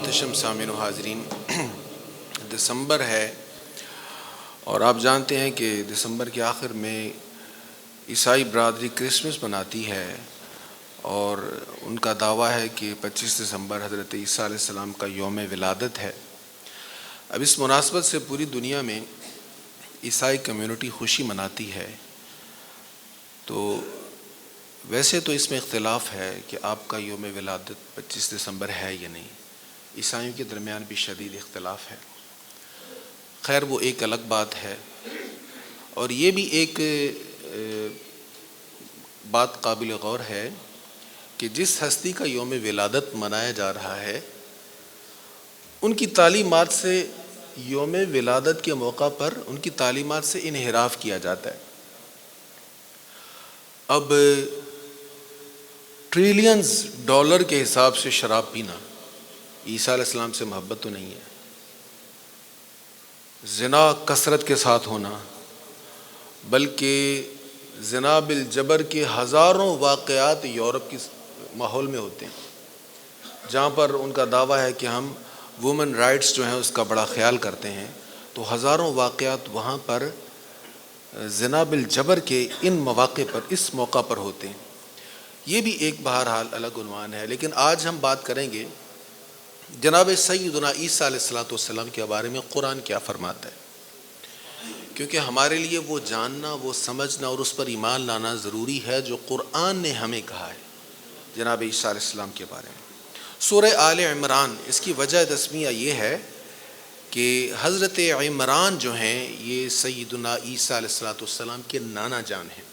محتشم سامعین و حاضرین، دسمبر ہے اور آپ جانتے ہیں کہ دسمبر کے آخر میں عیسائی برادری کرسمس مناتی ہے اور ان کا دعویٰ ہے کہ 25 دسمبر حضرت عیسیٰ علیہ السلام کا یوم ولادت ہے۔ اب اس مناسبت سے پوری دنیا میں عیسائی کمیونٹی خوشی مناتی ہے۔ تو ویسے تو اس میں اختلاف ہے کہ آپ کا یوم ولادت 25 دسمبر ہے یا نہیں، عیسائیوں کے درمیان بھی شدید اختلاف ہے۔ خیر وہ ایک الگ بات ہے، اور یہ بھی ایک بات قابل غور ہے کہ جس ہستی کا یوم ولادت منایا جا رہا ہے ان کی تعلیمات سے یوم ولادت کے موقع پر ان کی تعلیمات سے انحراف کیا جاتا ہے۔ اب ٹریلینز ڈالر کے حساب سے شراب پینا عیسیٰ علیہ السلام سے محبت تو نہیں ہے۔ زنا کثرت کے ساتھ ہونا، بلکہ زنا بالجبر کے ہزاروں واقعات یورپ کی ماحول میں ہوتے ہیں، جہاں پر ان کا دعویٰ ہے کہ ہم وومن رائٹس جو ہیں اس کا بڑا خیال کرتے ہیں، تو ہزاروں واقعات وہاں پر زنا بالجبر کے ان مواقع پر، اس موقع پر ہوتے ہیں۔ یہ بھی ایک بہرحال الگ عنوان ہے، لیکن آج ہم بات کریں گے جناب سیدنا عیسیٰ علیہ السلام کے بارے میں قرآن کیا فرماتا ہے، کیونکہ ہمارے لیے وہ جاننا، وہ سمجھنا اور اس پر ایمان لانا ضروری ہے جو قرآن نے ہمیں کہا ہے جناب عیسیٰ علیہ السلام کے بارے میں۔ سورہ آل عمران، اس کی وجہ تسمیہ یہ ہے کہ حضرت عمران جو ہیں یہ سیدنا عیسیٰ علیہ السلام کے نانا جان ہیں۔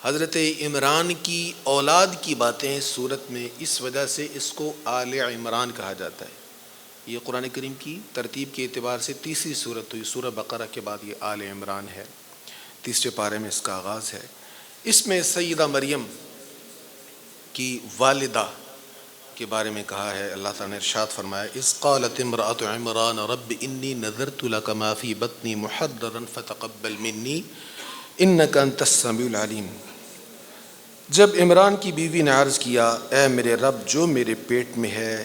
حضرت عمران کی اولاد کی باتیں سورت میں، اس وجہ سے اس کو آل عمران کہا جاتا ہے۔ یہ قرآن کریم کی ترتیب کے اعتبار سے تیسری سورت ہوئی، سورہ بقرہ کے بعد یہ آل عمران ہے، تیسرے پارے میں اس کا آغاز ہے۔ اس میں سیدہ مریم کی والدہ کے بارے میں کہا ہے، اللہ تعالیٰ نے ارشاد فرمایا اذ قالت امرأۃ عمران رب انی نذرت لک ما فی بطنی محررا فتقبل منی انک انت السمیع العلیم۔ جب عمران کی بیوی نے عرض کیا اے میرے رب جو میرے پیٹ میں ہے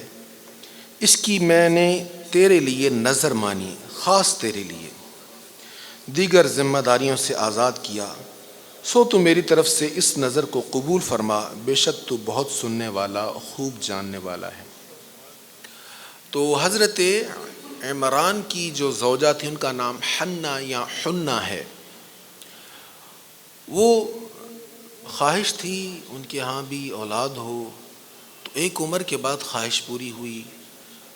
اس کی میں نے تیرے لیے نظر مانی، خاص تیرے لیے، دیگر ذمہ داریوں سے آزاد کیا، سو تو میری طرف سے اس نظر کو قبول فرما، بے شک تو بہت سننے والا خوب جاننے والا ہے۔ تو حضرت عمران کی جو زوجہ تھی ان کا نام حنہ یا حنہ ہے۔ وہ خواہش تھی ان کے ہاں بھی اولاد ہو، تو ایک عمر کے بعد خواہش پوری ہوئی،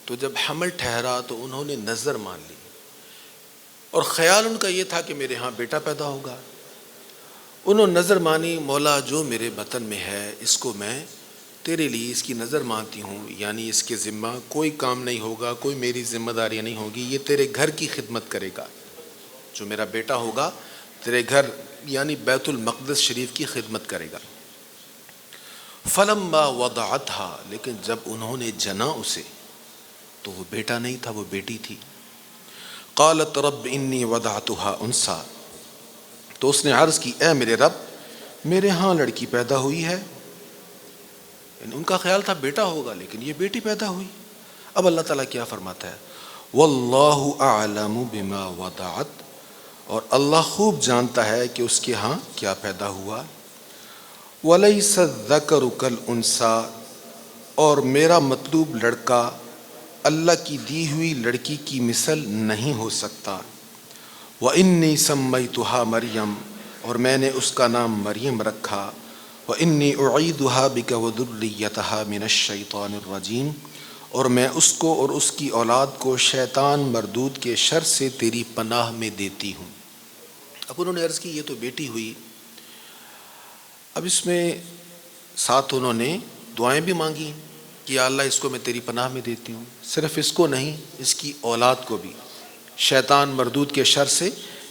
تو جب حمل ٹھہرا تو انہوں نے نظر مان لی، اور خیال ان کا یہ تھا کہ میرے ہاں بیٹا پیدا ہوگا۔ انہوں نے نظر مانی، مولا جو میرے بطن میں ہے اس کو میں تیرے لیے اس کی نظر مانتی ہوں، یعنی اس کے ذمہ کوئی کام نہیں ہوگا، کوئی میری ذمہ داریاں نہیں ہوگی، یہ تیرے گھر کی خدمت کرے گا، جو میرا بیٹا ہوگا تیرے گھر یعنی بیت المقدس شریف کی خدمت کرے گا۔ فلما وضعتها، لیکن جب انہوں نے جنا اسے تو وہ بیٹا نہیں تھا، وہ بیٹی تھی۔ قالت رب انی وضعتها انثى، تو اس نے عرض کی اے میرے رب میرے ہاں لڑکی پیدا ہوئی ہے، یعنی ان کا خیال تھا بیٹا ہوگا لیکن یہ بیٹی پیدا ہوئی۔ اب اللہ تعالیٰ کیا فرماتا ہے واللہ اعلم بما وضعت، اور اللہ خوب جانتا ہے کہ اس کے ہاں کیا پیدا ہوا۔ ولیس الذکر کالانثی، اور میرا مطلوب لڑکا اللہ کی دی ہوئی لڑکی کی مثل نہیں ہو سکتا۔ وانی سمیتھا مریم، اور میں نے اس کا نام مریم رکھا۔ وانی اعیدھا بک وذریتھا من الشیطان الرجیم، اور میں اس کو اور اس کی اولاد کو شیطان مردود کے شر سے تیری پناہ میں دیتی ہوں۔ اب انہوں نے عرض کی یہ تو بیٹی ہوئی، اب اس میں ساتھ انہوں نے دعائیں بھی مانگی کہ یا اللہ اس کو میں تیری پناہ میں دیتی ہوں، صرف اس کو نہیں اس کی اولاد کو بھی شیطان مردود کے شر سے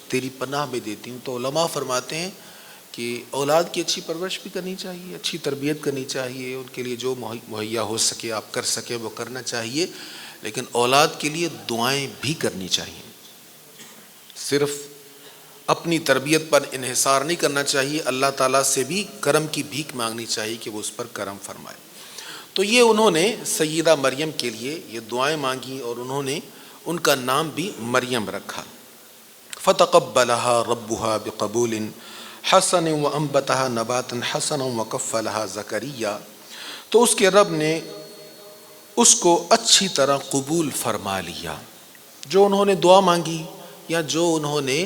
تیری پناہ میں دیتی ہوں۔ تو علماء فرماتے ہیں کہ اولاد کی اچھی پرورش بھی کرنی چاہیے، اچھی تربیت کرنی چاہیے، ان کے لیے جو مہیا ہو سکے آپ کر سکے وہ کرنا چاہیے، لیکن اولاد کے لیے دعائیں بھی کرنی چاہیے، صرف اپنی تربیت پر انحصار نہیں کرنا چاہیے، اللہ تعالیٰ سے بھی کرم کی بھیک مانگنی چاہیے کہ وہ اس پر کرم فرمائے۔ تو یہ انہوں نے سیدہ مریم کے لیے یہ دعائیں مانگی اور انہوں نے ان کا نام بھی مریم رکھا. فتقبلها ربها بقبول حسن وانبتها نباتا حسنا وکفلها زکریا. تو اس کے رب نے اس کو اچھی طرح قبول فرما لیا. جو انہوں نے دعا مانگی یا جو انہوں نے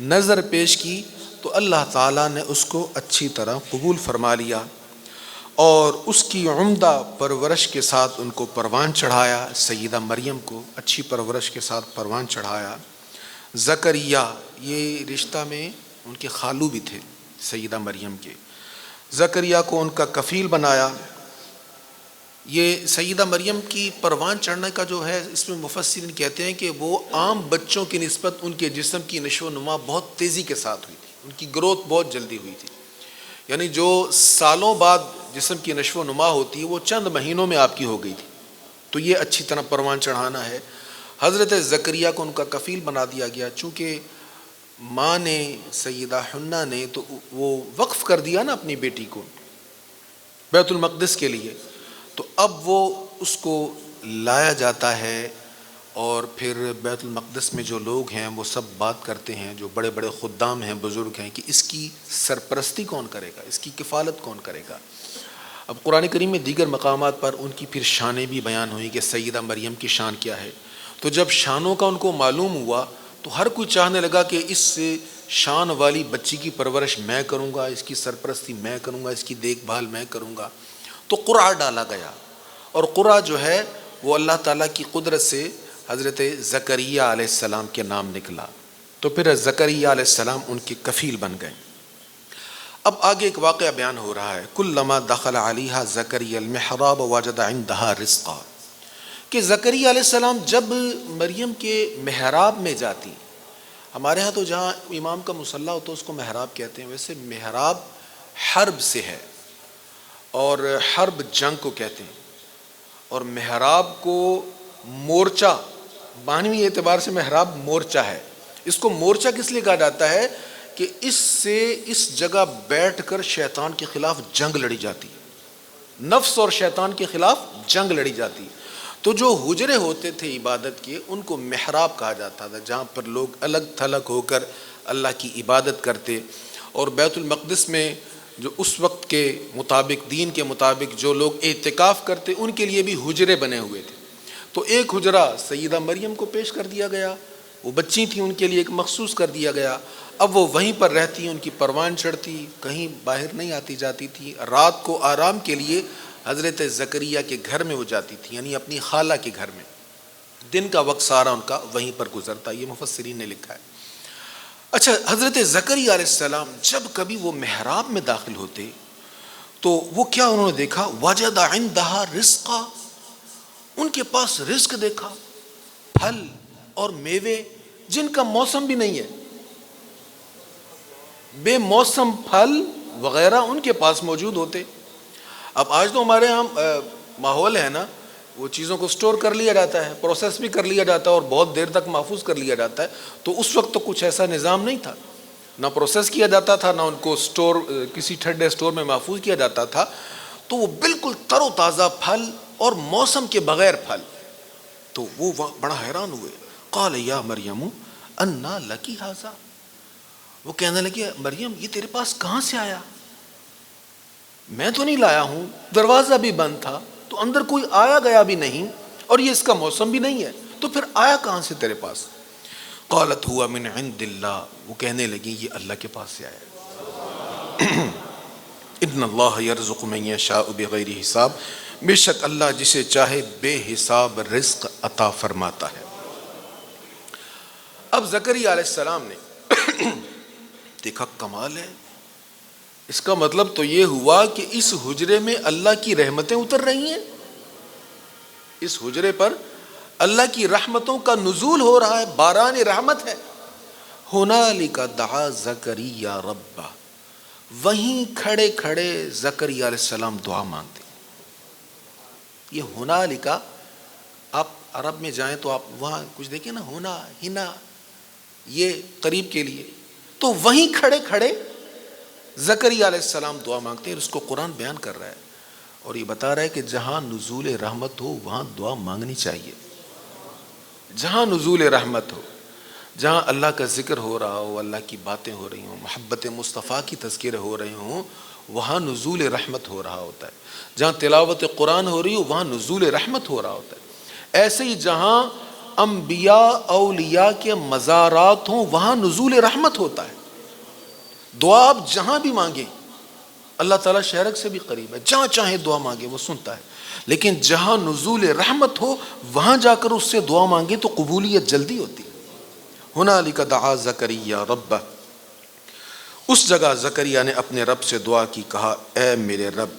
نظر پیش کی تو اللہ تعالیٰ نے اس کو اچھی طرح قبول فرما لیا اور اس کی عمدہ پرورش کے ساتھ ان کو پروان چڑھایا. سیدہ مریم کو اچھی پرورش کے ساتھ پروان چڑھایا. زکریا یہ رشتہ میں ان کے خالو بھی تھے سیدہ مریم کے. زکریا کو ان کا کفیل بنایا. یہ سیدہ مریم کی پروان چڑھنے کا جو ہے اس میں مفسرین کہتے ہیں کہ وہ عام بچوں کی نسبت ان کے جسم کی نشو و نما بہت تیزی کے ساتھ ہوئی تھی. ان کی گروتھ بہت جلدی ہوئی تھی. یعنی جو سالوں بعد جسم کی نشو و نما ہوتی ہے وہ چند مہینوں میں آپ کی ہو گئی تھی. تو یہ اچھی طرح پروان چڑھانا ہے. حضرت زکریا کو ان کا کفیل بنا دیا گیا. چونکہ ماں نے سیدہ حنہ نے تو وہ وقف کر دیا نا اپنی بیٹی کو بیت المقدس کے لیے. تو اب وہ اس کو لایا جاتا ہے اور پھر بیت المقدس میں جو لوگ ہیں وہ سب بات کرتے ہیں, جو بڑے بڑے خدام ہیں, بزرگ ہیں, کہ اس کی سرپرستی کون کرے گا, اس کی کفالت کون کرے گا. اب قرآن کریم میں دیگر مقامات پر ان کی پھر شانیں بھی بیان ہوئی کہ سیدہ مریم کی شان کیا ہے. تو جب شانوں کا ان کو معلوم ہوا تو ہر کوئی چاہنے لگا کہ اس سے شان والی بچی کی پرورش میں کروں گا, اس کی سرپرستی میں کروں گا, اس کی دیکھ بھال میں کروں گا. تو قرعہ ڈالا گیا اور قرعہ جو ہے وہ اللہ تعالیٰ کی قدرت سے حضرت زکریا علیہ السلام کے نام نکلا. تو پھر زکریا علیہ السلام ان کے کفیل بن گئے. اب آگے ایک واقعہ بیان ہو رہا ہے. کلما دخل علیہا زکریا المحراب وجد عندها رزقا, کہ زکریا علیہ السلام جب مریم کے محراب میں جاتی, ہمارے ہاں تو جہاں امام کا مصلی ہوتا ہے اس کو محراب کہتے ہیں, ویسے محراب حرب سے ہے اور حرب جنگ کو کہتے ہیں, اور محراب کو مورچہ, معنوی اعتبار سے محراب مورچہ ہے. اس کو مورچہ کس لیے کہا جاتا ہے کہ اس سے اس جگہ بیٹھ کر شیطان کے خلاف جنگ لڑی جاتی, نفس اور شیطان کے خلاف جنگ لڑی جاتی. تو جو حجرے ہوتے تھے عبادت کے ان کو محراب کہا جاتا تھا, جہاں پر لوگ الگ تھلگ ہو کر اللہ کی عبادت کرتے. اور بیت المقدس میں جو اس وقت کے مطابق, دین کے مطابق جو لوگ اعتکاف کرتے ان کے لیے بھی حجرے بنے ہوئے تھے. تو ایک حجرہ سیدہ مریم کو پیش کر دیا گیا, وہ بچی تھیں ان کے لیے ایک مخصوص کر دیا گیا. اب وہ وہیں پر رہتی, ان کی پروان چڑھتی, کہیں باہر نہیں آتی جاتی تھی. رات کو آرام کے لیے حضرت زکریا کے گھر میں وہ جاتی تھی, یعنی اپنی خالہ کے گھر میں. دن کا وقت سارا ان کا وہیں پر گزرتا, یہ مفسرین نے لکھا ہے. اچھا, حضرت زکریا علیہ السلام جب کبھی وہ محراب میں داخل ہوتے تو وہ کیا انہوں نے دیکھا, وجد عندها رزقا, ان کے پاس رزق دیکھا, پھل اور میوے جن کا موسم بھی نہیں ہے, بے موسم پھل وغیرہ ان کے پاس موجود ہوتے. اب آج تو ہمارے ہاں ماحول ہے نا, وہ چیزوں کو سٹور کر لیا جاتا ہے, پروسیس بھی کر لیا جاتا ہے اور بہت دیر تک محفوظ کر لیا جاتا ہے. تو اس وقت تو کچھ ایسا نظام نہیں تھا, نہ پروسیس کیا جاتا تھا, نہ ان کو سٹور کسی ٹھنڈے سٹور میں محفوظ کیا جاتا تھا. تو وہ بالکل تر و تازہ پھل اور موسم کے بغیر پھل. تو وہ بڑا حیران ہوئے. قال یا مریم انا لکی ھذا, وہ کہنے لگے مریم یہ تیرے پاس کہاں سے آیا, میں تو نہیں لایا ہوں, دروازہ بھی بند تھا, تو اندر کوئی آیا گیا بھی نہیں, اور یہ اس کا موسم بھی نہیں ہے, تو پھر آیا کہاں سے تیرے پاس. قالت ہوا من عند اللہ, وہ کہنے لگی یہ اللہ کے پاس سے آیا. ان اللہ یرزق من یشاء بغیر حساب, بے شک اللہ جسے چاہے بے حساب رزق عطا فرماتا ہے. اب زکریا علیہ السلام نے دیکھا کمال ہے, اس کا مطلب تو یہ ہوا کہ اس حجرے میں اللہ کی رحمتیں اتر رہی ہیں, اس حجرے پر اللہ کی رحمتوں کا نزول ہو رہا ہے, باران رحمت ہے. ہنالک دعا زکریا ربہ, وہیں کھڑے کھڑے زکریا علیہ السلام دعا مانگتے. یہ ہنالک, آپ عرب میں جائیں تو آپ وہاں کچھ دیکھیں نا, ہونا ہنا, یہ قریب کے لیے. تو وہیں کھڑے کھڑے زکریا علیہ السلام دعا مانگتے ہیں, اس کو قرآن بیان کر رہا ہے. اور یہ بتا رہا ہے کہ جہاں نزول رحمت ہو وہاں دعا مانگنی چاہیے. جہاں نزول رحمت ہو، جہاں اللہ کا ذکر ہو رہا ہو، اللہ کی باتیں ہو رہی ہوں، محبت مصطفیٰ کی تذکرے ہو رہے ہوں، وہاں نزول رحمت ہو رہا ہوتا ہے. جہاں تلاوت قرآن ہو رہی ہو وہاں نزول رحمت ہو رہا ہوتا ہے. ایسے ہی جہاں انبیاء اولیاء کے مزارات ہوں وہاں نزول رحمت ہوتا ہے. دعا آپ جہاں بھی مانگیں، اللہ تعالیٰ شہرک سے بھی قریب ہے، جہاں چاہے دعا مانگے وہ سنتا ہے. لیکن جہاں نزول رحمت ہو وہاں جا کر اس سے دعا مانگے تو قبولیت جلدی ہوتی ہے. ہنالک دعا زکریا ربہ، اس جگہ زکریا نے اپنے رب سے دعا کی، کہا اے میرے رب،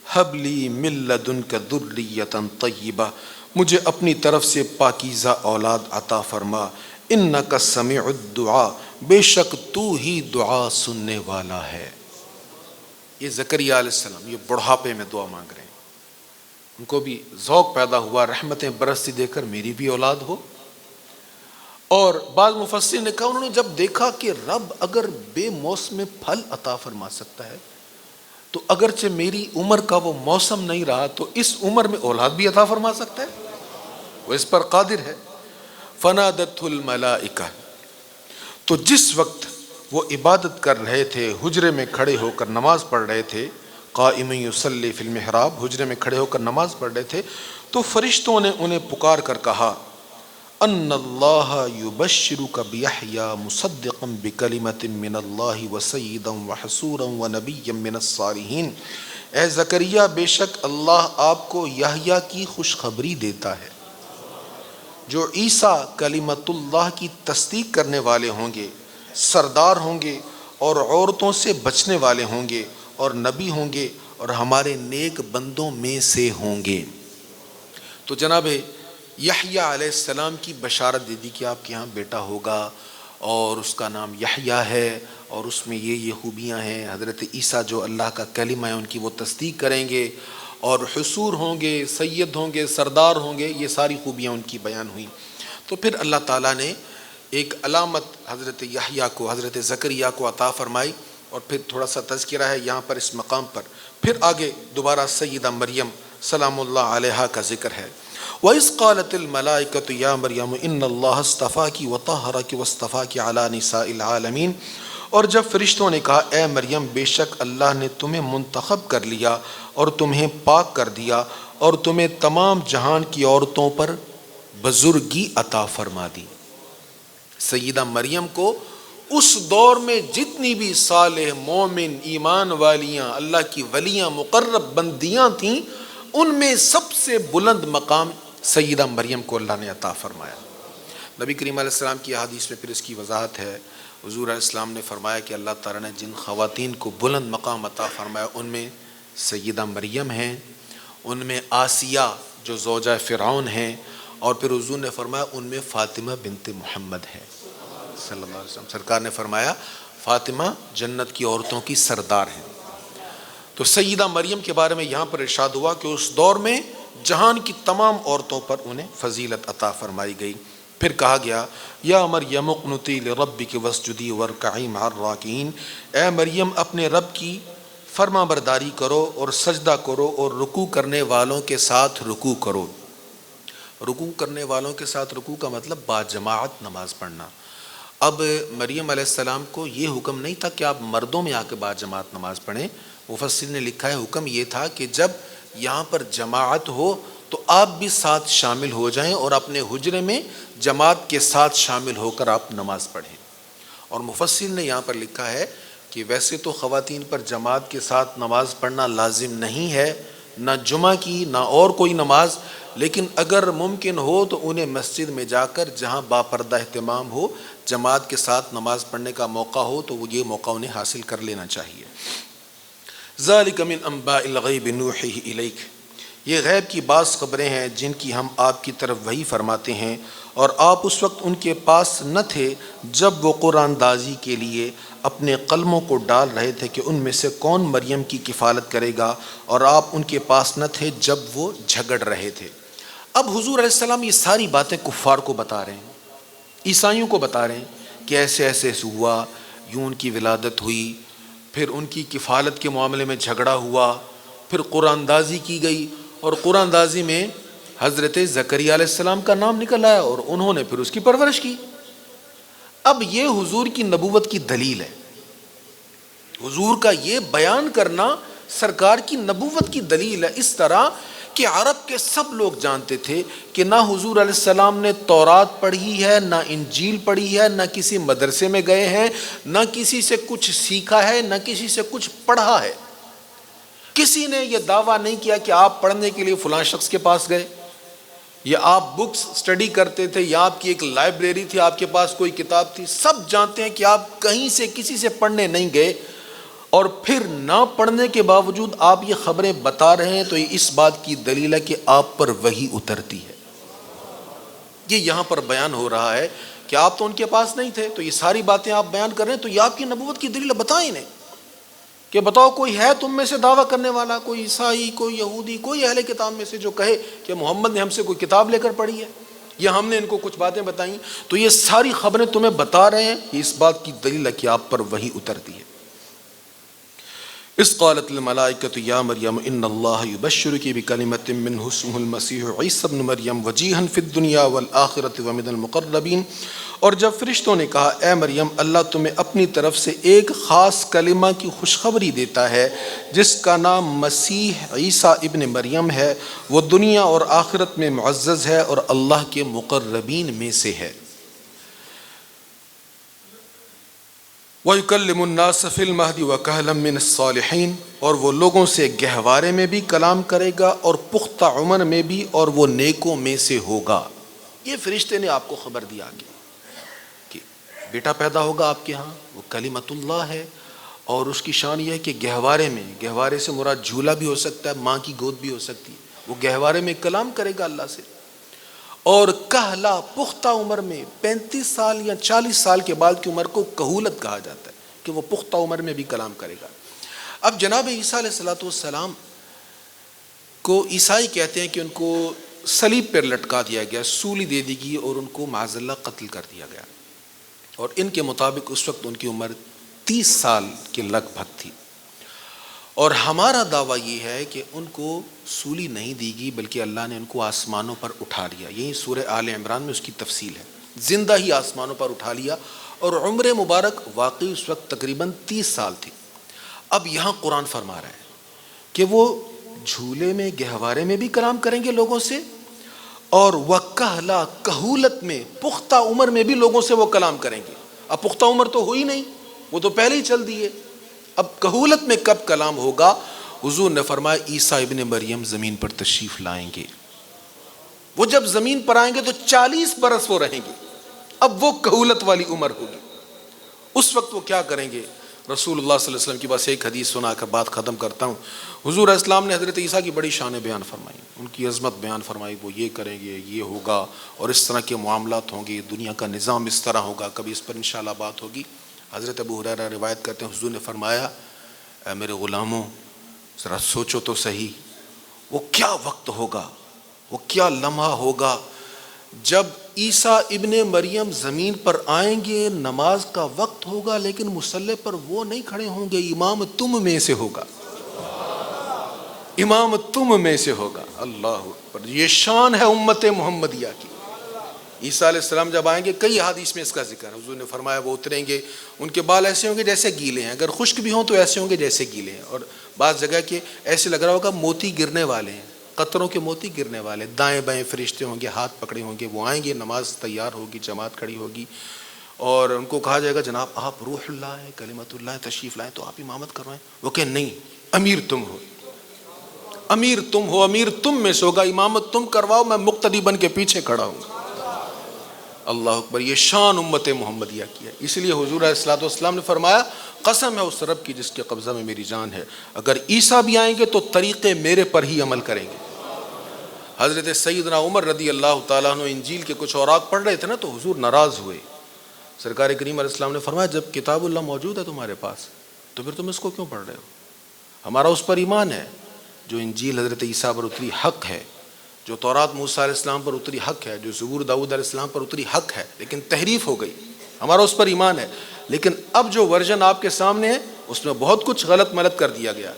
ہب لی من لدنک ذریۃ طیبہ، مجھے اپنی طرف سے پاکیزہ اولاد عطا فرما، انک سمیع الدعاء، بے شک تو ہی دعا سننے والا ہے. یہ زکریا علیہ السلام یہ بڑھاپے میں دعا مانگ رہے ہیں. ان کو بھی ذوق پیدا ہوا رحمتیں برستی دے کر میری بھی اولاد ہو. اور بعض مفسرین نے کہا انہوں نے جب دیکھا کہ رب اگر بے موسم پھل عطا فرما سکتا ہے تو اگرچہ میری عمر کا وہ موسم نہیں رہا تو اس عمر میں اولاد بھی عطا فرما سکتا ہے، وہ اس پر قادر ہے. فنادت الملائکہ، تو جس وقت وہ عبادت کر رہے تھے، حجرے میں کھڑے ہو کر نماز پڑھ رہے تھے، قائم یصلی فی المحراب، حجرے میں کھڑے ہو کر نماز پڑھ رہے تھے، تو فرشتوں نے انہیں پکار کر کہا ان اللہ یبشرک بیحییٰ مصدقا بکلمۃ من اللہ وسیدا وحصورا ونبیا من الصالحین، اے زکریا بے شک اللہ آپ کو یحییٰ کی خوشخبری دیتا ہے جو عیسیٰ کلمت اللہ کی تصدیق کرنے والے ہوں گے، سردار ہوں گے اور عورتوں سے بچنے والے ہوں گے اور نبی ہوں گے اور ہمارے نیک بندوں میں سے ہوں گے. تو جناب یحییٰ علیہ السلام کی بشارت دے دی کہ آپ کے یہاں بیٹا ہوگا اور اس کا نام یحییٰ ہے اور اس میں یہ خوبیاں ہیں. حضرت عیسیٰ جو اللہ کا کلمہ ہے ان کی وہ تصدیق کریں گے اور حصور ہوں گے، سید ہوں گے، سردار ہوں گے، یہ ساری خوبیاں ان کی بیان ہوئیں. تو پھر اللہ تعالیٰ نے ایک علامت حضرت یحییٰ کو، حضرت زکریا کو عطا فرمائی. اور پھر تھوڑا سا تذکرہ ہے یہاں پر اس مقام پر. پھر آگے دوبارہ سیدہ مریم سلام اللہ علیہا کا ذکر ہے. وَإِذْ قَالَتِ الْمَلَائِكَةُ يَا مَرْيَمُ إِنَّ اللَّهَ اصْطَفَاكِ وَطَهَّرَكِ وَاصْطَفَاكِ عَلَى نِسَاءِ الْعَالَمِينَ، اور جب فرشتوں نے کہا اے مریم بے شک اللہ نے تمہیں منتخب کر لیا اور تمہیں پاک کر دیا اور تمہیں تمام جہان کی عورتوں پر بزرگی عطا فرما دی. سیدہ مریم کو اس دور میں جتنی بھی صالح مومن ایمان والیاں اللہ کی ولیاں مقرب بندیاں تھیں ان میں سب سے بلند مقام سیدہ مریم کو اللہ نے عطا فرمایا. نبی کریم علیہ السلام کی حدیث میں پھر اس کی وضاحت ہے. حضور علیہ السلام نے فرمایا کہ اللہ تعالیٰ نے جن خواتین کو بلند مقام عطا فرمایا ان میں سیدہ مریم ہیں، ان میں آسیہ جو زوجہ فرعون ہیں، اور پھر حضور نے فرمایا ان میں فاطمہ بنت محمد ہے صلی اللہ علیہ وسلم. سرکار نے فرمایا فاطمہ جنت کی عورتوں کی سردار ہیں. تو سیدہ مریم کے بارے میں یہاں پر ارشاد ہوا کہ اس دور میں جہان کی تمام عورتوں پر انہیں فضیلت عطا فرمائی گئی. پھر کہا گیا یا مریم اقنتی لربک واسجدی وارکعی مع الراکعین، اے مریم اپنے رب کی فرما برداری کرو اور سجدہ کرو اور رکوع کرنے والوں کے ساتھ رکوع کرو. رکوع کرنے والوں کے ساتھ رکوع کا مطلب باجماعت نماز پڑھنا. اب مریم علیہ السلام کو یہ حکم نہیں تھا کہ آپ مردوں میں آ کے باجماعت نماز پڑھیں. مفسر نے لکھا ہے حکم یہ تھا کہ جب یہاں پر جماعت ہو تو آپ بھی ساتھ شامل ہو جائیں اور اپنے حجرے میں جماعت کے ساتھ شامل ہو کر آپ نماز پڑھیں. اور مفسر نے یہاں پر لکھا ہے کہ ویسے تو خواتین پر جماعت کے ساتھ نماز پڑھنا لازم نہیں ہے، نہ جمعہ کی نہ اور کوئی نماز، لیکن اگر ممکن ہو تو انہیں مسجد میں جا کر جہاں باپردہ اہتمام ہو جماعت کے ساتھ نماز پڑھنے کا موقع ہو تو وہ یہ موقع انہیں حاصل کر لینا چاہیے. ذالک من انباء الغیب نوحیہ الیک، یہ غیب کی بعض خبریں ہیں جن کی ہم آپ کی طرف وحی فرماتے ہیں، اور آپ اس وقت ان کے پاس نہ تھے جب وہ قرآن دازی کے لیے اپنے قلموں کو ڈال رہے تھے کہ ان میں سے کون مریم کی کفالت کرے گا، اور آپ ان کے پاس نہ تھے جب وہ جھگڑ رہے تھے. اب حضور علیہ السلام یہ ساری باتیں کفار کو بتا رہے ہیں، عیسائیوں کو بتا رہے ہیں کہ ایسے ایسے ہوا، یوں ان کی ولادت ہوئی، پھر ان کی کفالت کے معاملے میں جھگڑا ہوا، پھر قرآن اندازی کی گئی اور قرآن اندازی میں حضرت زکریا علیہ السلام کا نام نکل آیا اور انہوں نے پھر اس کی پرورش کی۔ اب یہ حضور کی نبوت کی دلیل ہے، حضور کا یہ بیان کرنا سرکار کی نبوت کی دلیل ہے، اس طرح کہ عرب کے سب لوگ جانتے تھے کہ نہ حضور علیہ السلام نے تورات پڑھی ہے، نہ انجیل پڑھی ہے، نہ کسی مدرسے میں گئے ہیں، نہ کسی سے کچھ سیکھا ہے، نہ کسی سے کچھ پڑھا ہے۔ کسی نے یہ دعویٰ نہیں کیا کہ آپ پڑھنے کے لیے فلاں شخص کے پاس گئے، یا آپ بکس سٹڈی کرتے تھے، یا آپ کی ایک لائبریری تھی، آپ کے پاس کوئی کتاب تھی۔ سب جانتے ہیں کہ آپ کہیں سے کسی سے پڑھنے نہیں گئے، اور پھر نہ پڑھنے کے باوجود آپ یہ خبریں بتا رہے ہیں، تو یہ اس بات کی دلیل ہے کہ آپ پر وحی اترتی ہے۔ یہ یہاں پر بیان ہو رہا ہے کہ آپ تو ان کے پاس نہیں تھے، تو یہ ساری باتیں آپ بیان کر رہے ہیں، تو یہ آپ کی نبوت کی دلیل ہے۔ بتائیں انہیں کہ بتاؤ کوئی ہے تم میں سے دعویٰ کرنے والا، کوئی عیسائی، کوئی یہودی، کوئی اہل کتاب میں سے جو کہے کہ محمد نے ہم سے کوئی کتاب لے کر پڑھی ہے یا ہم نے ان کو کچھ باتیں بتائیں۔ تو یہ ساری خبریں تمہیں بتا رہے ہیں، یہ اس بات کی دلیل ہے کہ آپ پر وحی اترتی ہے۔ اذ قالت الملائکۃ یا مریم ان اللہ یبشرک بکلمۃ منہ اسمہ المسیح عیسی ابن مریم وجیہا فی الدنیا والآخرۃ ومن المقربین، اور جب فرشتوں نے کہا اے مریم اللہ تمہیں اپنی طرف سے ایک خاص کلمہ کی خوشخبری دیتا ہے جس کا نام مسیح عیسیٰ ابن مریم ہے، وہ دنیا اور آخرت میں معزز ہے اور اللہ کے مقربین میں سے ہے۔ وَيُكَلِّمُ النَّاسَ فِي الْمَهْدِ وَكَهْلًا مِّنَ الصَّالِحِينَ، اور وہ لوگوں سے گہوارے میں بھی کلام کرے گا اور پختہ عمر میں بھی، اور وہ نیکوں میں سے ہوگا۔ یہ فرشتے نے آپ کو خبر دیا کہ بیٹا پیدا ہوگا آپ کے ہاں، وہ کلمت اللہ ہے، اور اس کی شان یہ ہے کہ گہوارے میں، گہوارے سے مراد جھولا بھی ہو سکتا ہے، ماں کی گود بھی ہو سکتی ہے، وہ گہوارے میں کلام کرے گا اللہ سے، اور کہلا پختہ عمر میں 35 سال یا 40 سال کے بعد کی عمر کو کہولت کہا جاتا ہے کہ وہ پختہ عمر میں بھی کلام کرے گا۔ اب جناب عیسیٰ علیہ السلام کو عیسائی کہتے ہیں کہ ان کو صلیب پر لٹکا دیا گیا، سولی دے دی گئی اور ان کو معاذ اللہ قتل کر دیا گیا، اور ان کے مطابق اس وقت ان کی عمر 30 سال کے لگ بھگ تھی۔ اور ہمارا دعویٰ یہ ہے کہ ان کو سولی نہیں دی گئی بلکہ اللہ نے ان کو آسمانوں پر اٹھا لیا۔ یہی سورہ آل عمران میں اس کی تفصیل ہے، زندہ ہی آسمانوں پر اٹھا لیا، اور عمر مبارک واقعی اس وقت تقریباً 30 سال تھی۔ اب یہاں قرآن فرما رہا ہے کہ وہ جھولے میں گہوارے میں بھی کلام کریں گے لوگوں سے، اور وَكَهْلَا کہولت میں پختہ عمر میں بھی لوگوں سے وہ کلام کریں گے۔ اب پختہ عمر تو ہوئی نہیں، وہ تو پہلے ہی چل دیے، اب کہولت میں کب کلام ہوگا؟ حضور نے فرمایا عیسیٰ ابن مریم زمین پر تشریف لائیں گے، وہ جب زمین پر آئیں گے تو 40 برس وہ رہیں گے، اب وہ کہولت والی عمر ہوگی۔ اس وقت وہ کیا کریں گے؟ رسول اللہ صلی اللہ علیہ وسلم کی بس ایک حدیث سنا کر بات ختم کرتا ہوں۔ حضور علیہ السلام نے حضرت عیسیٰ کی بڑی شان بیان فرمائی، ان کی عظمت بیان فرمائی، وہ یہ کریں گے، یہ ہوگا، اور اس طرح کے معاملات ہوں گے، دنیا کا نظام اس طرح ہوگا، کبھی اس پر انشاءاللہ بات ہوگی۔ حضرت ابو ہریرہ روایت کرتے ہیں حضور نے فرمایا اے میرے غلاموں ذرا سوچو تو صحیح، وہ کیا وقت ہوگا، وہ کیا لمحہ ہوگا جب عیسیٰ ابن مریم زمین پر آئیں گے، نماز کا وقت ہوگا لیکن مصلی پر وہ نہیں کھڑے ہوں گے، امام تم میں سے ہوگا، امام تم میں سے ہوگا۔ اللہ اکبر، یہ شان ہے امت محمدیہ کی۔ عیسیٰ علیہ السلام جب آئیں گے، کئی حدیث میں اس کا ذکر ہے، حضور نے فرمایا وہ اتریں گے، ان کے بال ایسے ہوں گے جیسے گیلے ہیں، اگر خشک بھی ہوں تو ایسے ہوں گے جیسے گیلے ہیں، اور بعض جگہ کہ ایسے لگ رہا ہوگا موتی گرنے والے ہیں، قطروں کے موتی گرنے والے، دائیں بائیں فرشتے ہوں گے، ہاتھ پکڑے ہوں گے، وہ آئیں گے، نماز تیار ہوگی، جماعت کھڑی ہوگی، اور ان کو کہا جائے گا جناب آپ روح اللہ ہے، کلمت اللہ ہے، تشریف لائیں، تو آپ امامت کروائیں۔ وہ کہ نہیں، امیر تم ہو، امیر تم ہو، امیر تم میں سے ہوگا، امامت تم کرواؤ، میں مقتدی بن کے پیچھے کھڑا ہوں گا۔ اللہ اکبر، یہ شان امت محمدیہ کی ہے۔ اس لیے حضور علیہ السلام نے فرمایا قسم ہے اس رب کی جس کے قبضہ میں میری جان ہے، اگر عیسیٰ بھی آئیں گے تو طریقے میرے پر ہی عمل کریں گے۔ حضرت سیدنا عمر رضی اللہ تعالیٰ عنہ انجیل کے کچھ اوراق پڑھ رہے تھے نا، تو حضور ناراض ہوئے۔ سرکار کریم علیہ السلام نے فرمایا جب کتاب اللہ موجود ہے تمہارے پاس تو پھر تم اس کو کیوں پڑھ رہے ہو؟ ہمارا اس پر ایمان ہے، جو انجیل حضرت عیسیٰ پر اتری حق ہے، جو تورات موسیٰ علیہ السلام پر اتری حق ہے، جو زبور داؤد علیہ السلام پر اتری حق ہے، لیکن تحریف ہو گئی، ہمارا اس پر ایمان ہے، لیکن اب جو ورژن آپ کے سامنے ہے اس میں بہت کچھ غلط ملت کر دیا گیا،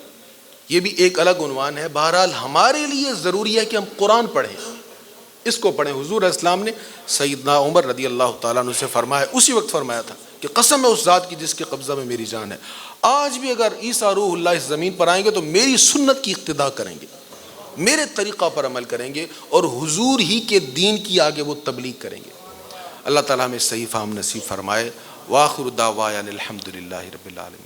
یہ بھی ایک الگ عنوان ہے۔ بہرحال ہمارے لیے ضروری ہے کہ ہم قرآن پڑھیں، اس کو پڑھیں۔ حضور علیہ السلام نے سیدنا عمر رضی اللہ تعالیٰ عنہ سے فرمایا، اسی وقت فرمایا تھا کہ قسم ہے اس ذات کی جس کے قبضہ میں میری جان ہے، آج بھی اگر عیسیٰ روح اللہ اس زمین پر آئیں گے تو میری سنت کی اقتداء کریں گے، میرے طریقہ پر عمل کریں گے، اور حضور ہی کے دین کی آگے وہ تبلیغ کریں گے۔ اللہ تعالیٰ ہمیں صحیح فہم نصیب فرمائے۔ وآخر دعوانا الحمد للہ رب العالمین۔